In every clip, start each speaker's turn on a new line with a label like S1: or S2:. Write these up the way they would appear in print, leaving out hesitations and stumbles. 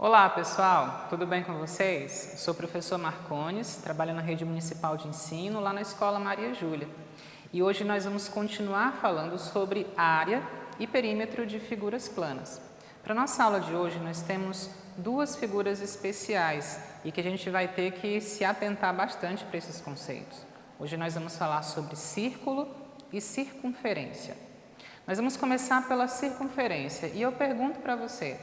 S1: Olá pessoal, tudo bem com vocês? Sou o professor Marcones, trabalho na Rede Municipal de Ensino, lá na Escola Maria Júlia. E hoje nós vamos continuar falando sobre área e perímetro de figuras planas. Para a nossa aula de hoje nós temos duas figuras especiais e que a gente vai ter que se atentar bastante para esses conceitos. Hoje nós vamos falar sobre círculo e circunferência. Nós vamos começar pela circunferência e eu pergunto para você,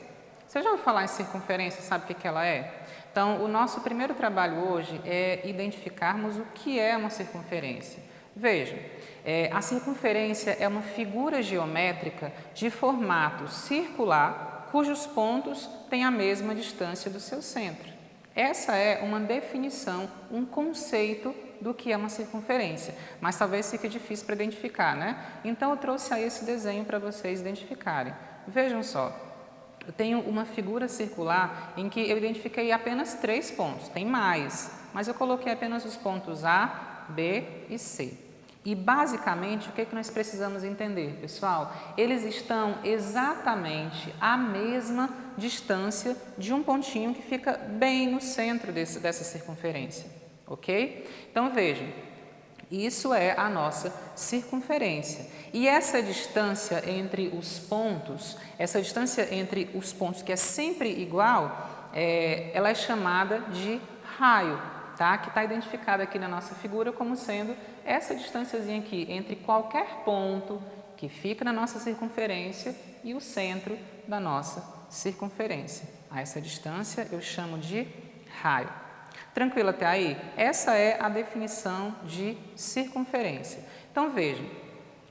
S1: você já ouviu falar em circunferência, sabe o que ela é? Então, o nosso primeiro trabalho hoje é identificarmos o que é uma circunferência. Vejam, a circunferência é uma figura geométrica de formato circular, cujos pontos têm a mesma distância do seu centro. Essa é uma definição, um conceito do que é uma circunferência, mas talvez fique difícil para identificar, né? Então, eu trouxe aí esse desenho para vocês identificarem. Vejam só. Eu tenho uma figura circular em que eu identifiquei apenas 3 pontos, tem mais, mas eu coloquei apenas os pontos A, B e C. E basicamente, o que nós precisamos entender, pessoal? Eles estão exatamente à mesma distância de um pontinho que fica bem no centro dessa circunferência, ok? Então vejam. Isso é a nossa circunferência. E essa distância entre os pontos, que é sempre igual, ela é chamada de raio, tá? Que está identificada aqui na nossa figura como sendo essa distânciazinha aqui entre qualquer ponto que fica na nossa circunferência e o centro da nossa circunferência. A essa distância eu chamo de raio. Tranquilo até aí? Essa é a definição de circunferência. Então vejam,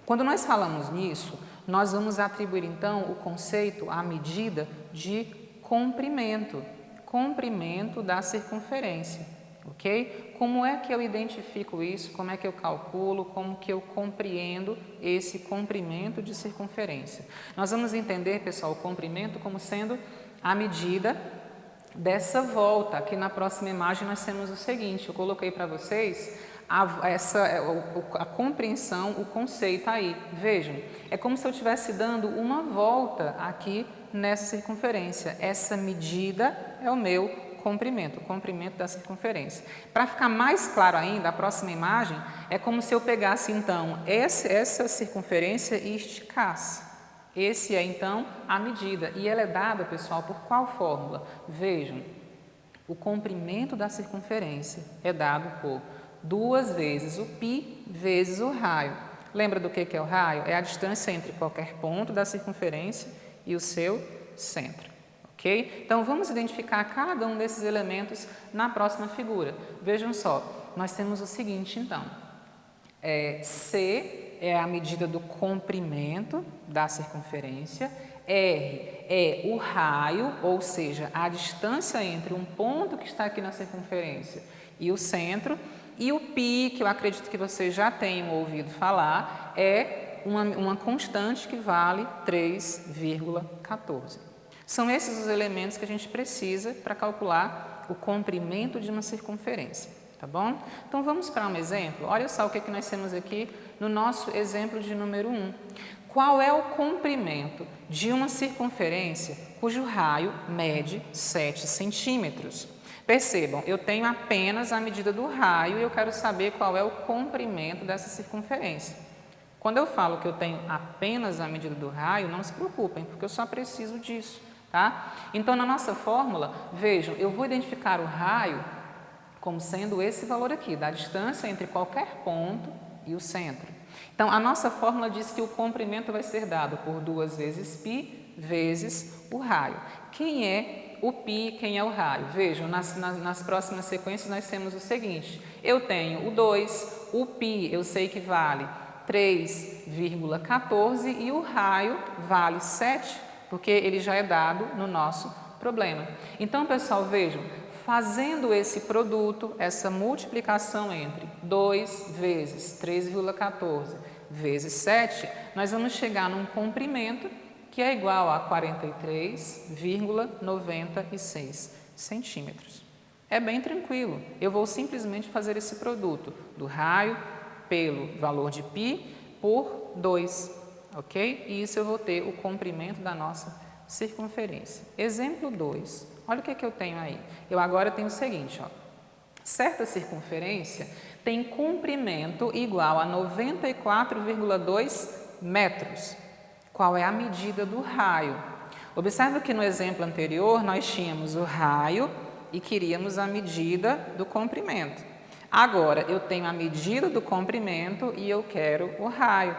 S1: quando nós falamos nisso, nós vamos atribuir então o conceito à medida de comprimento, comprimento da circunferência, ok? Como é que eu identifico isso? Como é que eu calculo? Como que eu compreendo esse comprimento de circunferência? Nós vamos entender, pessoal, o comprimento como sendo a medida dessa volta. Aqui na próxima imagem nós temos o seguinte, eu coloquei para vocês a compreensão, o conceito aí. Vejam, é como se eu estivesse dando uma volta aqui nessa circunferência. Essa medida é o meu comprimento, o comprimento da circunferência. Para ficar mais claro ainda, a próxima imagem é como se eu pegasse então essa circunferência e esticasse. Esse é, então, a medida. E ela é dada, pessoal, por qual fórmula? Vejam, o comprimento da circunferência é dado por 2 vezes o π vezes o raio. Lembra do que é o raio? É a distância entre qualquer ponto da circunferência e o seu centro. Ok? Então, vamos identificar cada um desses elementos na próxima figura. Vejam só, nós temos o seguinte, então. C é a medida do comprimento da circunferência, R é o raio, ou seja, a distância entre um ponto que está aqui na circunferência e o centro, e o π, que eu acredito que vocês já tenham ouvido falar, é uma constante que vale 3,14. São esses os elementos que a gente precisa para calcular o comprimento de uma circunferência. Tá bom? Então, vamos para um exemplo. Olha só o que nós temos aqui no nosso exemplo de número 1. Qual é o comprimento de uma circunferência cujo raio mede 7 centímetros? Percebam, eu tenho apenas a medida do raio e eu quero saber qual é o comprimento dessa circunferência. Quando eu falo que eu tenho apenas a medida do raio, não se preocupem, porque eu só preciso disso, tá? Então, na nossa fórmula, vejam, eu vou identificar o raio como sendo esse valor aqui, da distância entre qualquer ponto e o centro. Então, a nossa fórmula diz que o comprimento vai ser dado por 2 vezes π vezes o raio. Quem é o π, quem é o raio? Vejam, nas próximas sequências nós temos o seguinte, eu tenho o 2, o π eu sei que vale 3,14 e o raio vale 7, porque ele já é dado no nosso problema. Então, pessoal, vejam, fazendo esse produto, essa multiplicação entre 2 vezes 3,14 vezes 7, nós vamos chegar num comprimento que é igual a 43,96 centímetros. É bem tranquilo, eu vou simplesmente fazer esse produto do raio pelo valor de π por 2, ok? E isso eu vou ter o comprimento da nossa circunferência. Exemplo 2. Olha o que eu tenho aí. Eu agora tenho o seguinte, ó. Certa circunferência tem comprimento igual a 94,2 metros. Qual é a medida do raio? Observe que no exemplo anterior nós tínhamos o raio e queríamos a medida do comprimento. Agora eu tenho a medida do comprimento e eu quero o raio,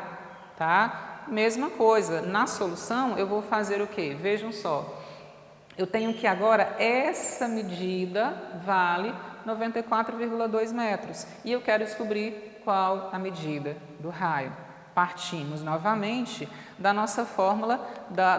S1: tá? Mesma coisa, na solução eu vou fazer o quê? Vejam só, eu tenho que agora essa medida vale 94,2 metros e eu quero descobrir qual a medida do raio. Partimos novamente da nossa fórmula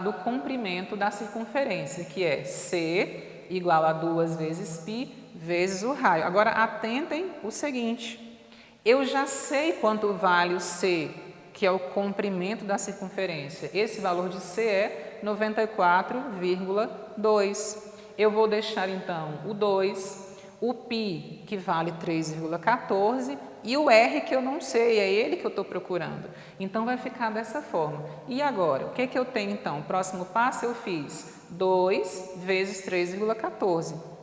S1: do comprimento da circunferência, que é C igual a 2 vezes π vezes o raio. Agora, atentem o seguinte, eu já sei quanto vale o C, que é o comprimento da circunferência. Esse valor de C é 94,2. Eu vou deixar, então, o 2, o π, que vale 3,14, e o R, que eu não sei, é ele que eu estou procurando. Então, vai ficar dessa forma. E agora, o que eu tenho, então? O próximo passo eu fiz 2 vezes 3,14.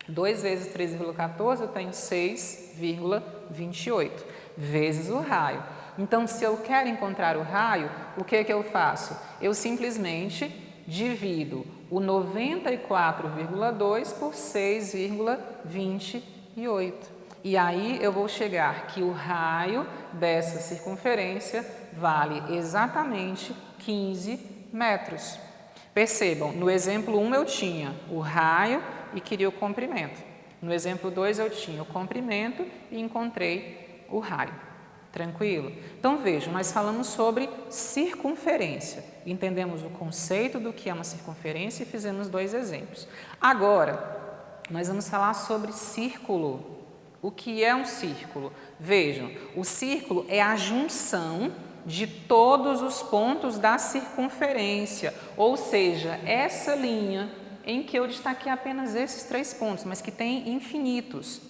S1: 2 vezes 3,14, eu tenho 6,28, vezes o raio. Então, se eu quero encontrar o raio, o que eu faço? Eu simplesmente divido o 94,2 por 6,28. E aí eu vou chegar que o raio dessa circunferência vale exatamente 15 metros. Percebam, no exemplo 1 eu tinha o raio e queria o comprimento. No exemplo 2 eu tinha o comprimento e encontrei o raio. Tranquilo? Então vejam, nós falamos sobre circunferência. Entendemos o conceito do que é uma circunferência e fizemos 2 exemplos. Agora, nós vamos falar sobre círculo. O que é um círculo? Vejam, o círculo é a junção de todos os pontos da circunferência, ou seja, essa linha em que eu destaquei apenas esses 3 pontos, mas que tem infinitos.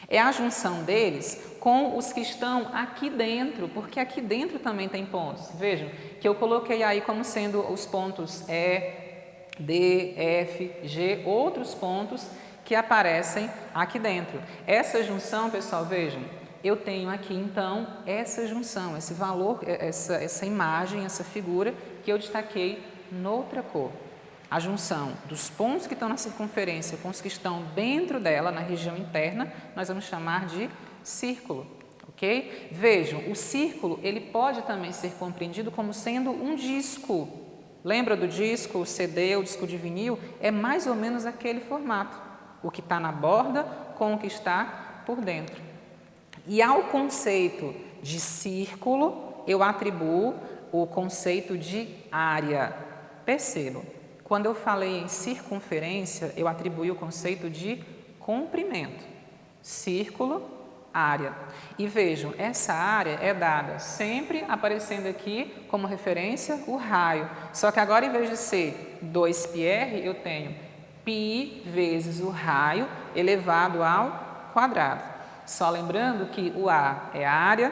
S1: É a junção deles com os que estão aqui dentro, porque aqui dentro também tem pontos. Vejam que eu coloquei aí como sendo os pontos E, D, F, G, outros pontos que aparecem aqui dentro. Essa junção, pessoal, vejam, eu tenho aqui então essa junção, esse valor, essa imagem, essa figura que eu destaquei noutra cor. A junção dos pontos que estão na circunferência com os que estão dentro dela, na região interna, nós vamos chamar de círculo, ok? Vejam, o círculo ele pode também ser compreendido como sendo um disco. Lembra do disco, o CD, o disco de vinil? É mais ou menos aquele formato. O que está na borda com o que está por dentro. E ao conceito de círculo, eu atribuo o conceito de área. Percebam, quando eu falei em circunferência, eu atribuí o conceito de comprimento. Círculo, área. E vejam, essa área é dada sempre aparecendo aqui como referência o raio. Só que agora, em vez de ser 2πr, eu tenho π vezes o raio elevado ao quadrado. Só lembrando que o A é a área,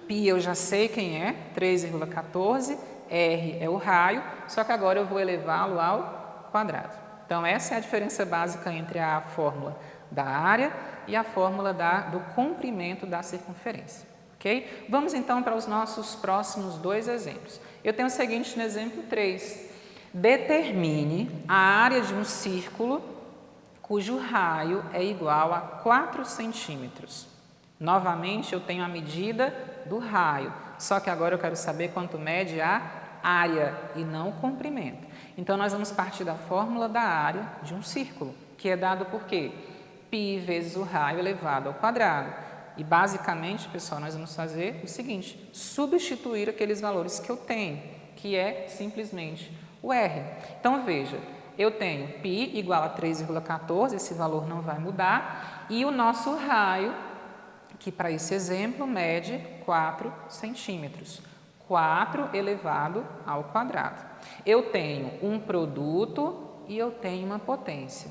S1: π eu já sei quem é, 3,14, R é o raio, só que agora eu vou elevá-lo ao quadrado. Então, essa é a diferença básica entre a fórmula da área e a fórmula do comprimento da circunferência. Ok? Vamos então para os nossos próximos 2 exemplos. Eu tenho o seguinte no exemplo 3. Determine a área de um círculo cujo raio é igual a 4 centímetros. Novamente, eu tenho a medida do raio, só que agora eu quero saber quanto mede a área e não o comprimento. Então, nós vamos partir da fórmula da área de um círculo, que é dado por quê? Π vezes o raio elevado ao quadrado. E, basicamente, pessoal, nós vamos fazer o seguinte, substituir aqueles valores que eu tenho, que é simplesmente o R. Então, veja, eu tenho π igual a 3,14, esse valor não vai mudar, e o nosso raio, que para esse exemplo mede 4 centímetros. 4 elevado ao quadrado. Eu tenho um produto e eu tenho uma potência.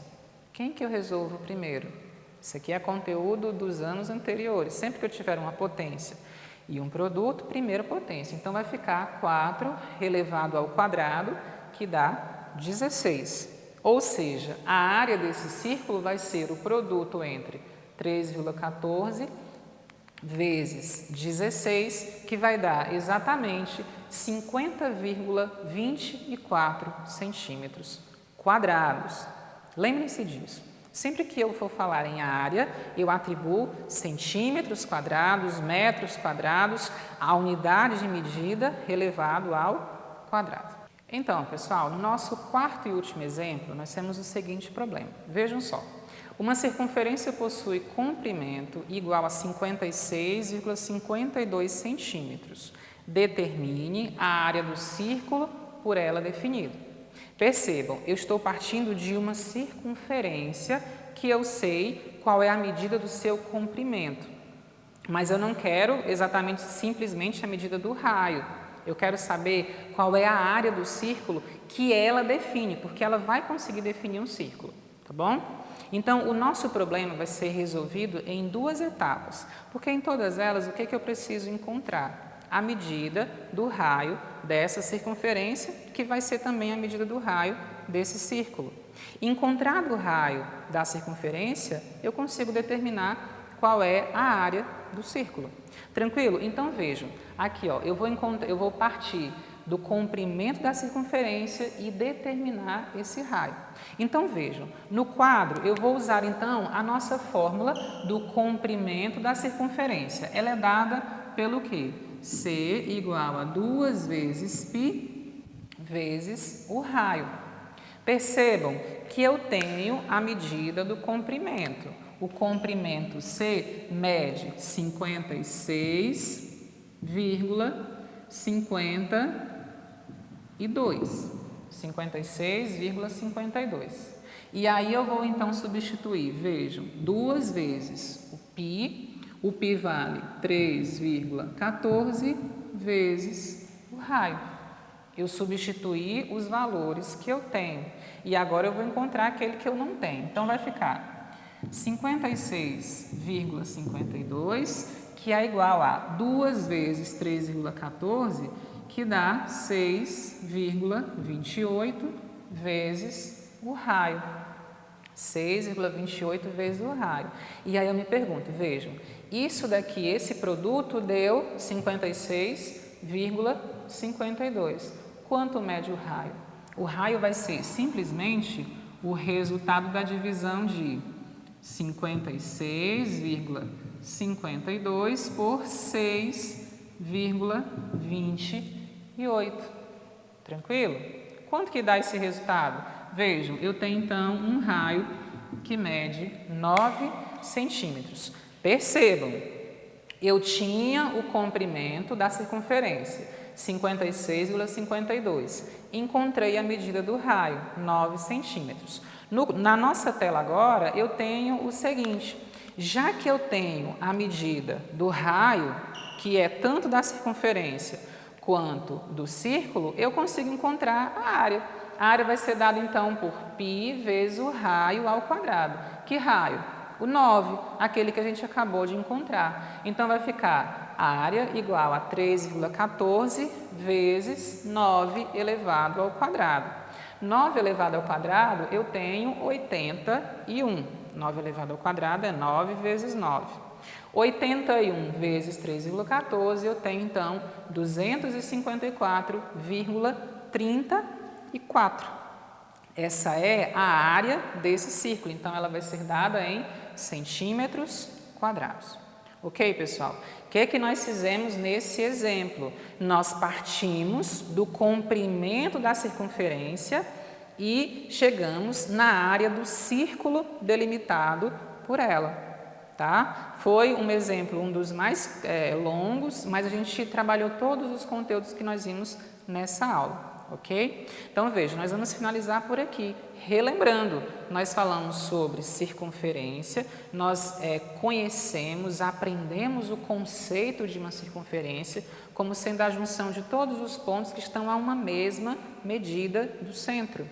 S1: Quem que eu resolvo primeiro? Isso aqui é conteúdo dos anos anteriores. Sempre que eu tiver uma potência e um produto, primeiro potência. Então, vai ficar 4 elevado ao quadrado, que dá 16. Ou seja, a área desse círculo vai ser o produto entre 3,14 vezes 16, que vai dar exatamente 50,24 centímetros quadrados. Lembrem-se disso. Sempre que eu for falar em área, eu atribuo centímetros quadrados, metros quadrados, a unidade de medida elevado ao quadrado. Então, pessoal, no nosso quarto e último exemplo, nós temos o seguinte problema. Vejam só. Uma circunferência possui comprimento igual a 56,52 centímetros. Determine a área do círculo por ela definida. Percebam, eu estou partindo de uma circunferência que eu sei qual é a medida do seu comprimento. Mas eu não quero exatamente simplesmente a medida do raio. Eu quero saber qual é a área do círculo que ela define, porque ela vai conseguir definir um círculo, tá bom? Então, o nosso problema vai ser resolvido em duas etapas, porque em todas elas, o que eu preciso encontrar? A medida do raio dessa circunferência, que vai ser também a medida do raio desse círculo. Encontrado o raio da circunferência, eu consigo determinar qual é a área do círculo. Tranquilo? Então, vejam, aqui ó, eu vou partir do comprimento da circunferência e determinar esse raio. Então, vejam, no quadro eu vou usar então a nossa fórmula do comprimento da circunferência. Ela é dada pelo quê? C igual a 2 vezes π vezes o raio. Percebam que eu tenho a medida do comprimento. O comprimento C mede 56,52. E aí eu vou então substituir, vejam, 2 vezes o π vale 3,14 vezes o raio. Eu substituí os valores que eu tenho e agora eu vou encontrar aquele que eu não tenho. Então vai ficar 56,52, que é igual a 2 vezes 3,14, que dá 6,28 vezes o raio. 6,28 vezes o raio. E aí eu me pergunto, vejam, isso daqui, esse produto deu 56,52. Quanto mede o raio? O raio vai ser simplesmente o resultado da divisão de 56,52 por 6,28. Tranquilo? Quanto que dá esse resultado? Vejam, eu tenho então um raio que mede 9 centímetros. Percebam, eu tinha o comprimento da circunferência, 56,52. Encontrei a medida do raio, 9 centímetros. Na nossa tela agora, eu tenho o seguinte, já que eu tenho a medida do raio, que é tanto da circunferência quanto do círculo, eu consigo encontrar a área. A área vai ser dada então por π vezes o raio ao quadrado. Que raio? O 9, aquele que a gente acabou de encontrar. Então vai ficar a área igual a 3,14 vezes 9 elevado ao quadrado. 9 elevado ao quadrado eu tenho 81. 9 elevado ao quadrado é 9 vezes 9. 81 vezes 3,14 eu tenho então 254,34. Essa é a área desse círculo, então ela vai ser dada em centímetros quadrados. Ok, pessoal? O que nós fizemos nesse exemplo? Nós partimos do comprimento da circunferência e chegamos na área do círculo delimitado por ela. Tá? Foi um exemplo, um dos mais longos, mas a gente trabalhou todos os conteúdos que nós vimos nessa aula. Ok? Então, veja, nós vamos finalizar por aqui. Relembrando, nós falamos sobre circunferência, nós conhecemos, aprendemos o conceito de uma circunferência como sendo a junção de todos os pontos que estão a uma mesma medida do centro.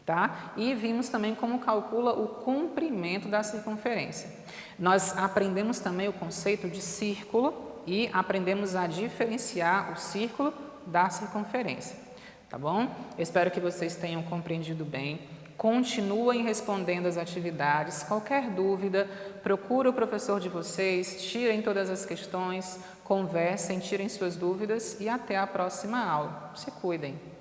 S1: Tá? E vimos também como calcula o comprimento da circunferência. Nós aprendemos também o conceito de círculo e aprendemos a diferenciar o círculo da circunferência. tá bom? Eu espero que vocês tenham compreendido bem. Continuem respondendo as atividades. Qualquer dúvida, procure o professor de vocês, tirem todas as questões, conversem, tirem suas dúvidas e até a próxima aula. Se cuidem!